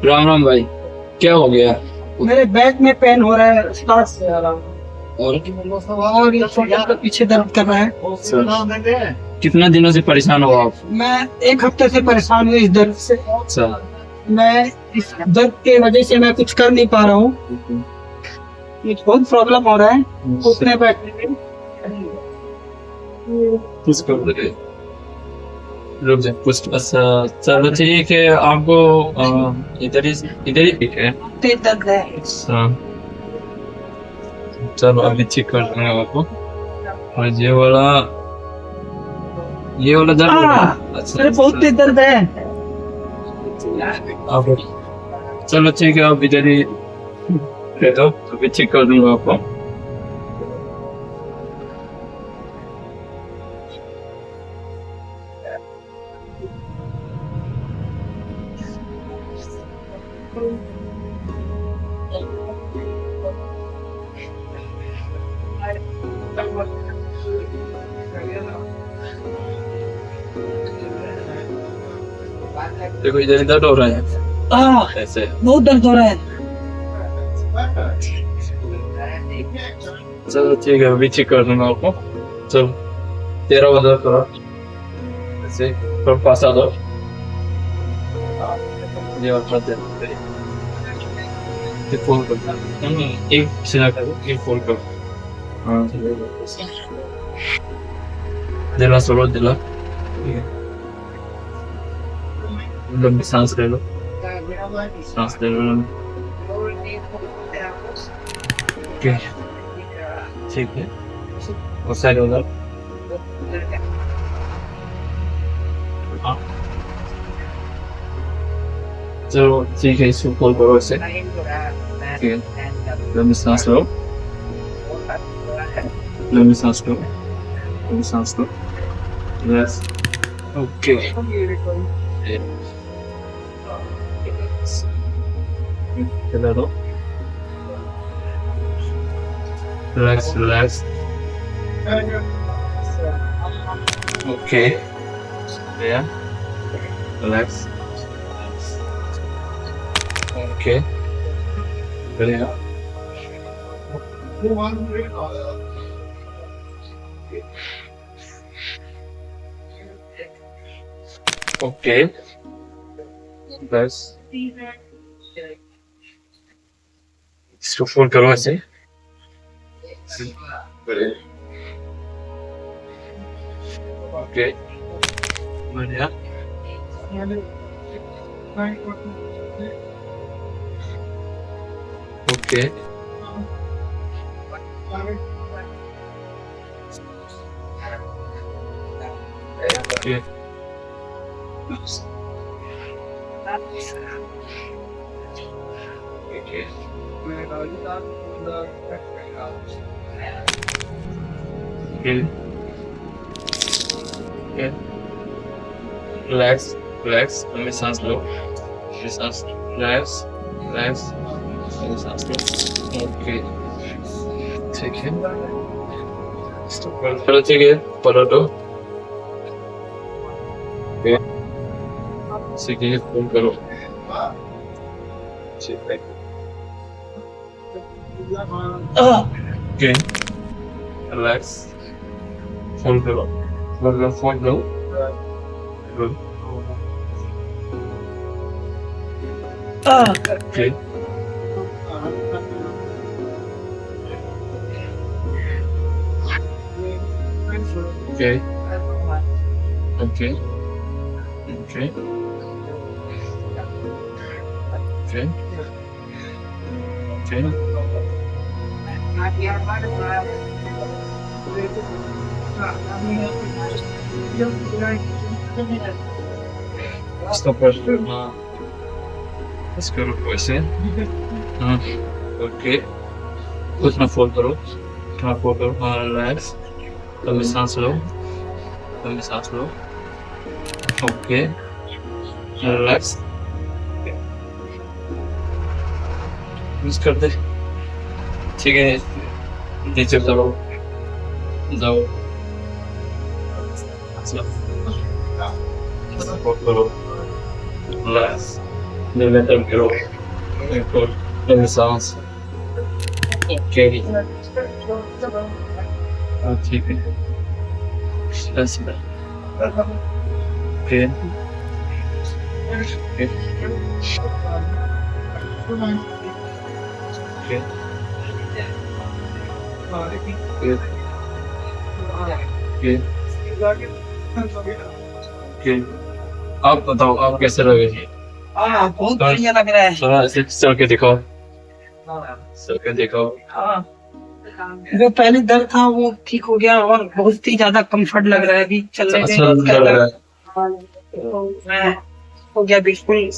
राम राम भाई, क्या हो गया? मेरे बैक में पेन हो रहा है स्टार्ट से आ रहा हूँ। और ये शोल्डर के पीछे दर्द कर रहा है। कितना दिनों से परेशान हो आप? मैं 1 हफ्ते से परेशान हूँ इस दर्द से। अच्छा। मैं इस दर्द के वजह से मैं कुछ कर नहीं पा रहा हूँ। मुझे बहुत प्रॉब्लम हो रहा है उठने बैठने में। कुछ कर दे, रुक जा कुछ। अच्छा चलो ठीक है, आपको इधर ही ठीक है। तेज दर्द है। अच्छा चलो अभी चेक कर दूंगा आपको। और ये वाला दर्द हो रहा है। अच्छा मेरे बहुत तेज दर्द है। आप चलो ठीक है, आप इधर ही दे दो, अभी चेक कर दूंगा आपको। देखो इधर दर्द हो रहा है ऐसे। बहुत दर्द हो रहा है। चलो ठीक है, अभी चेक कर दूंगा आपको। चलो 13 बजे करो ऐसे, पर पास आ दो ये और मत दे। एक फोन कर, एक सिला करो, एक फोन करो। हाँ दिला सोलो दिला, ठीक है। लंबी सांस ले लो, सांस ले लो लंबी। ओके ठीक है, और साइड उधर। हाँ चलो ठीक है, इसको कॉल करो ऐसे। ठीक है, लंबी सांस लो, लंबी सांस लो, लंबी सांस लो। Yes okay. चलो लो, relax relax. Okay, yeah, relax. Okay, बढ़िया। Okay, बस इसको फोन करो ऐसे। ओके बढ़िया। ओके ओके रिलैक्स रिलैक्स, लंबी सांस लो, लंबी सांस, रिलैक्स रिलैक्स, लंबी सांस लो। ओके ठीक है, चलो ठीक है, पलटो। ठीक है, फोन करो। ठीक है ओके, रिलैक्स, फोन करो, phone low. Good. Okay. Okay. Okay. Okay. Okay. Okay. Stop it. Let's go to voice. Okay. उतना फोल्ड करो, उतना फोल्ड करो। हाँ रिलैक्स, लंबी सांस लो, लंबी सांस लो। ओके रिलैक्स, यूज कर दे। ठीक है, नीचे चलो, जाओ। सपोर्ट करो, रिलैक्स, निरंतर करो, बिल्कुल लंबी सांस। ओके, ठीक है, बस okay, okay, okay, okay, okay. आप बताओ, आप कैसे लगे? हाँ, बहुत बढ़िया लग रहा है। थोड़ा ऐसे चल के दिखाओ, चल के दिखाओ। हाँ, जो पहले दर्द था वो ठीक हो गया और बहुत ही ज्यादा कंफर्ट लग रहा है अभी चलने अच्छा में। लग रहा है। मैं हो गया बिल्कुल।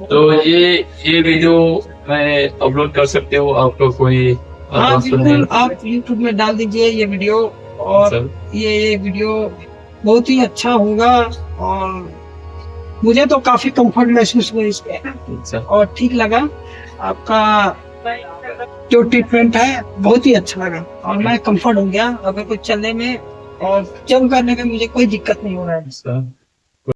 तो ये वीडियो मैं अपलोड कर सकते हो, आपको कोई हाँ सुनने? बिल्कुल, आप YouTube में डाल दीजिए ये वीडियो, और ये वीडियो बहुत ही अच्छा होगा। और मुझे तो काफी कंफर्ट महसूस हुआ इसमें अच्छा, और ठीक लगा। आपका जो ट्रीटमेंट है बहुत ही अच्छा लगा और मैं कंफर्ट हो गया। अगर कुछ चलने में और जंप करने में मुझे कोई दिक्कत नहीं हो रहा है। अच्छा।